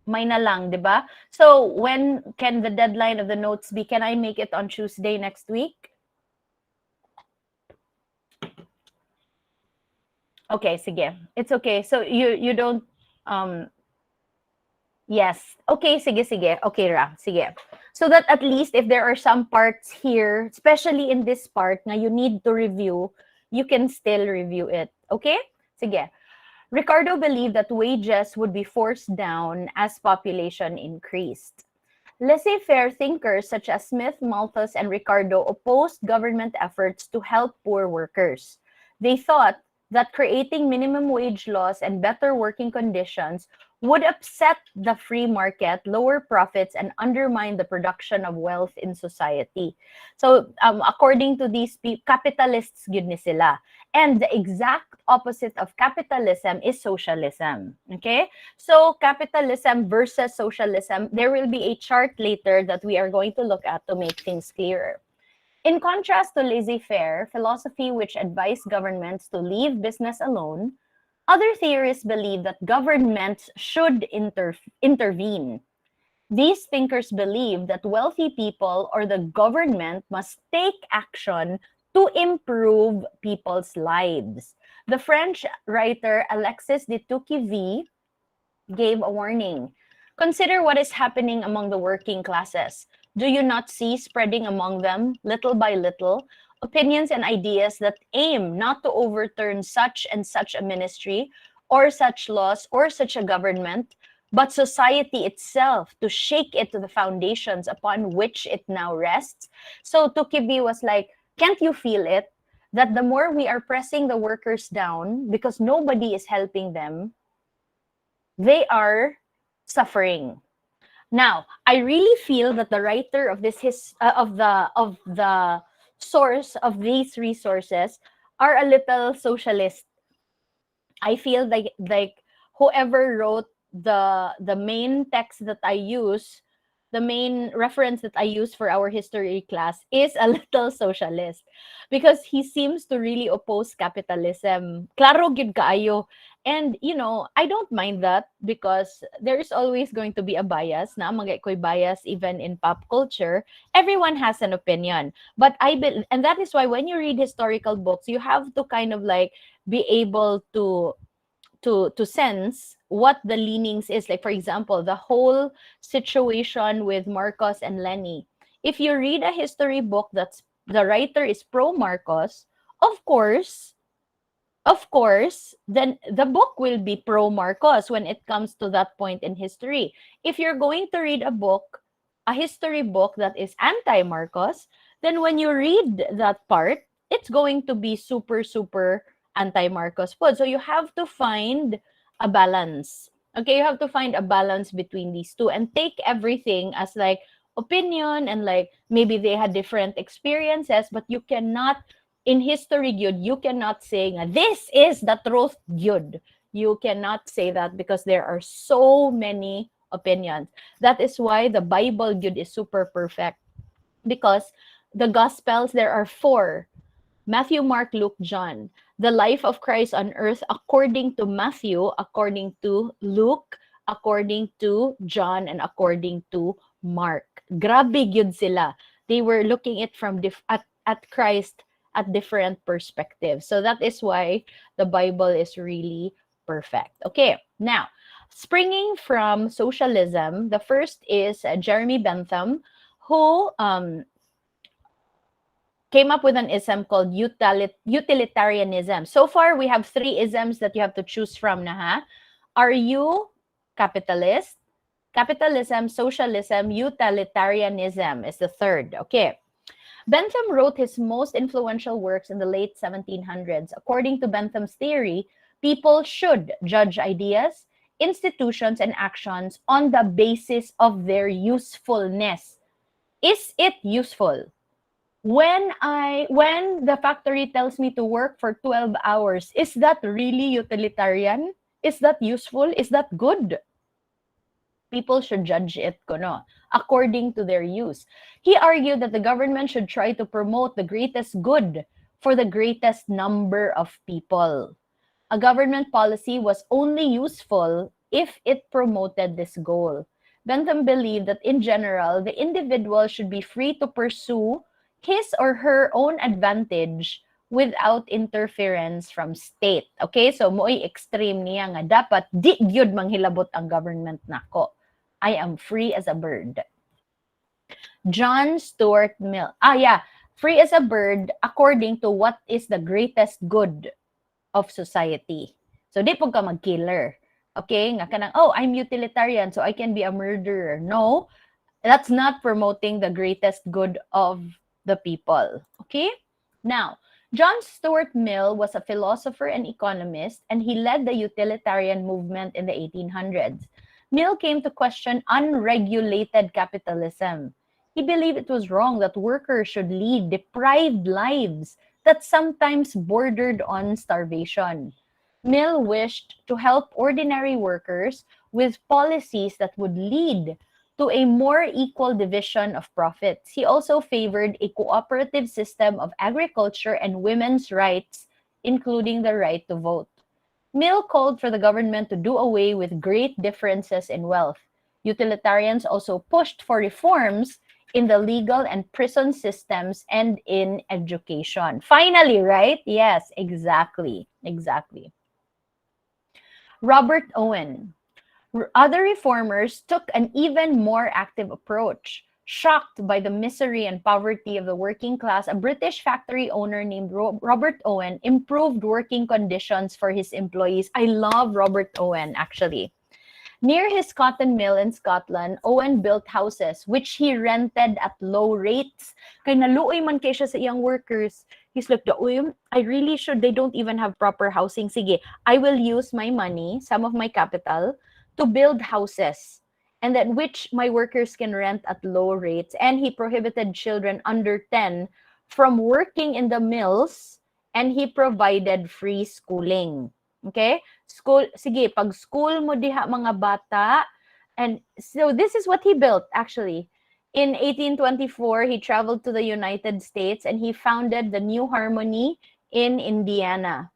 may na lang, di ba? So when can the deadline of the notes be? Can I make it on Tuesday next week? Okay, sige. It's okay. So you don't yes. Okay, sige, sige. Okay ra. Sige. So that at least if there are some parts here, especially in this part na you need to review, you can still review it. Okay? Sige. Ricardo believed that wages would be forced down as population increased. Laissez-faire thinkers such as Smith, Malthus, and Ricardo opposed government efforts to help poor workers. They thought that creating minimum wage laws and better working conditions would upset the free market, lower profits, and undermine the production of wealth in society. So, according to these capitalists, yun ni sila. And the exact opposite of capitalism is socialism. Okay? So, capitalism versus socialism, there will be a chart later that we are going to look at to make things clearer. In contrast to laissez-faire, philosophy which advised governments to leave business alone, other theorists believe that governments should intervene. These thinkers believe that wealthy people or the government must take action to improve people's lives. The French writer Alexis de Tocqueville gave a warning. Consider what is happening among the working classes. Do you not see spreading among them, little by little, opinions and ideas that aim not to overturn such and such a ministry, or such laws, or such a government, but society itself, to shake it to the foundations upon which it now rests? So Tocqueville was like, can't you feel it? That the more we are pressing the workers down because nobody is helping them, they are suffering. Now, I really feel that the writer of this of the source of these resources are a little socialist. I feel like whoever wrote the main text that I use, the main reference that I use for our history class is a little socialist because he seems to really oppose capitalism. Claro gid kaayo. And I don't mind that because there is always going to be a bias. Na magay ko'y bias even in pop culture. Everyone has an opinion. But and that is why when you read historical books, you have to kind of like be able to sense what the leanings is. Like, for example, the whole situation with Marcos and Lenny. If you read a history book that's the writer is pro Marcos, of course, then the book will be pro Marcos when it comes to that point in history. If you're going to read a history book that is anti Marcos, then when you read that part, it's going to be super, super anti Marcos pod. So you have to find a balance. Okay, you have to find a balance between these two and take everything as like, opinion, and like maybe they had different experiences, but you cannot, in history gyud, you cannot say nga, this is the truth gyud. You cannot say that because there are so many opinions. That is why the Bible gyud is super perfect, because the Gospels, there are four: Matthew, Mark, Luke, John. The life of Christ on earth according to Matthew, according to Luke, according to John, and according to Mark. Grabe gyud sila. They were looking it from at Christ at different perspectives. So that is why the Bible is really perfect. Okay, now, springing from socialism, the first is Jeremy Bentham, who came up with an ism called utilitarianism. So far, we have three isms that you have to choose from. Are you capitalist? Capitalism, socialism, utilitarianism is the third. Okay. Bentham wrote his most influential works in the late 1700s. According to Bentham's theory, people should judge ideas, institutions, and actions on the basis of their usefulness. Is it useful? When the factory tells me to work for 12 hours, is that really utilitarian? Is that useful? Is that good? People should judge it according to their use. He argued that the government should try to promote the greatest good for the greatest number of people. A government policy was only useful if it promoted this goal. Bentham believed that in general, the individual should be free to pursue his or her own advantage without interference from state. Okay, so mo'y extreme niya nga dapat di gyud manghilabot ang government nako. I am free as a bird. John Stuart Mill. Free as a bird according to what is the greatest good of society. So di po ka mag-killer. Okay, nga kanang, I'm utilitarian so I can be a murderer. No, that's not promoting the greatest good of the people. Okay? Now, John Stuart Mill was a philosopher and economist, and he led the utilitarian movement in the 1800s. Mill came to question unregulated capitalism. He believed it was wrong that workers should lead deprived lives that sometimes bordered on starvation. Mill wished to help ordinary workers with policies that would lead to a more equal division of profits. He also favored a cooperative system of agriculture and women's rights, including the right to vote. Mill called for the government to do away with great differences in wealth. Utilitarians also pushed for reforms in the legal and prison systems and in education. Finally, right? Yes, exactly. Robert Owen. Other reformers took an even more active approach. Shocked by the misery and poverty of the working class, a British factory owner named Robert Owen improved working conditions for his employees. I love Robert Owen, actually. Near his cotton mill in Scotland, Owen built houses which he rented at low rates. Kay naluoy man kay siya sa iyang workers. He's like, I really should. They don't even have proper housing. Sige, I will use my money, some of my capital, to build houses, and that which my workers can rent at low rates. And he prohibited children under 10 from working in the mills, and he provided free schooling. Okay? Sige, pag school mo diha mga bata. And so this is what he built, actually. In 1824, he traveled to the United States and he founded the New Harmony in Indiana.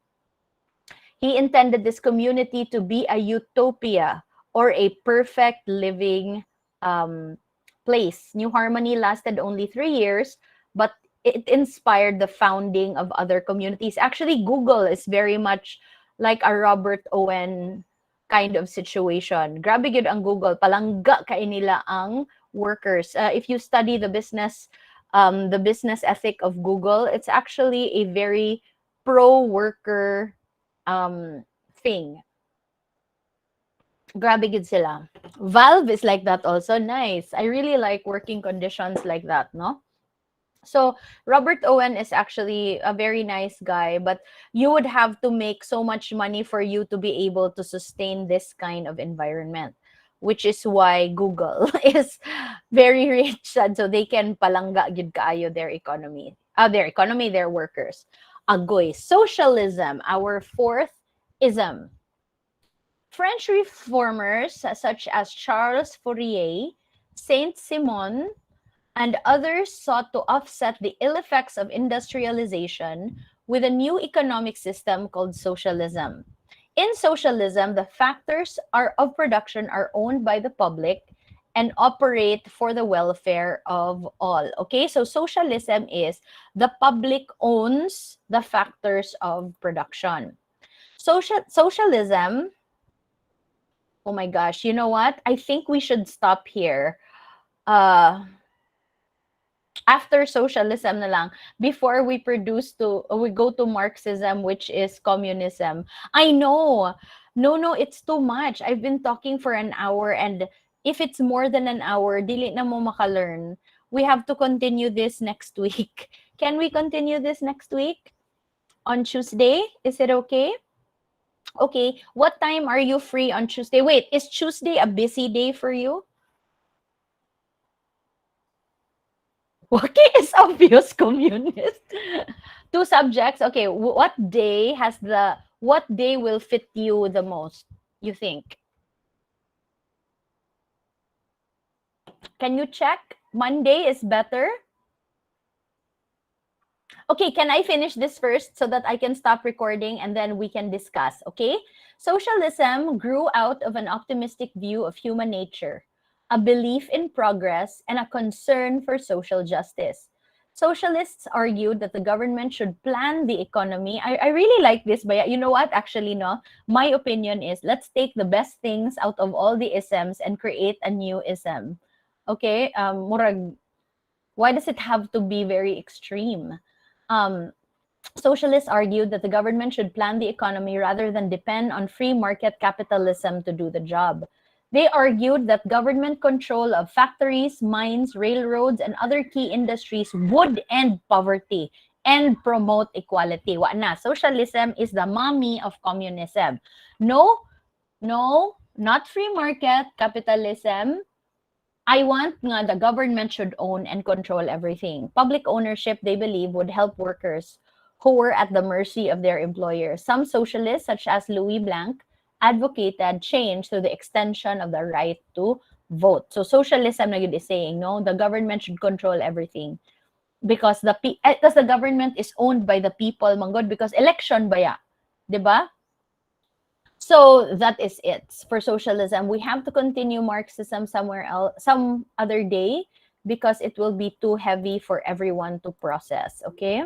He intended this community to be a utopia, or a perfect living place. New Harmony lasted only 3 years, but it inspired the founding of other communities. Actually, Google is very much like a Robert Owen kind of situation. Grabe gyud ang Google, palangga kay nila ang workers. If you study the business ethic of Google, it's actually a very pro-worker thing. Grabe gid sila. Valve is like that also. Nice. I really like working conditions like that, no? So Robert Owen is actually a very nice guy, but you would have to make so much money for you to be able to sustain this kind of environment. which is why Google is very rich, and so they can palangga gid kaayo their economy. Their workers. Agoy, socialism, our fourth ism. French reformers such as Charles Fourier, Saint Simon, and others sought to offset the ill effects of industrialization with a new economic system called socialism. In socialism, the factors of production are owned by the public and operate for the welfare of all. Okay, so socialism is the public owns the factors of production. Socialism, oh my gosh, you know what? I think we should stop here. Uh, After socialism na lang, before we go to Marxism, which is communism. I know. No, it's too much. I've been talking for an hour, and if it's more than an hour, dili na mo makalearn. We have to continue this next week. Can we continue this next week? On Tuesday? Is it okay? Okay. What time are you free on Tuesday? Wait, is Tuesday a busy day for you? Waki is obvious communist. Two subjects. Okay, what day will fit you the most, you think? Can you check? Monday is better? Okay, can I finish this first so that I can stop recording and then we can discuss, okay? Socialism grew out of an optimistic view of human nature, a belief in progress, and a concern for social justice. Socialists argued that the government should plan the economy. I really like this, but you know what? Actually, no. My opinion is let's take the best things out of all the isms and create a new ism. Okay? Murag, why does it have to be very extreme? Um, Socialists argued that the government should plan the economy rather than depend on free market capitalism to do the job. They argued that government control of factories, mines, railroads, and other key industries would end poverty and promote equality. Wa na, socialism is the mommy of communism. No, no, not free market capitalism. I want nga the government should own and control everything. Public ownership, they believe, would help workers who were at the mercy of their employers. Some socialists, such as Louis Blanc, advocated change through the extension of the right to vote. So socialism na yun is saying, no, the government should control everything because the government is owned by the people, manggod, because election ba ya? 'Di ba? So that is it for socialism. We have to continue Marxism somewhere else, some other day, because it will be too heavy for everyone to process. Okay.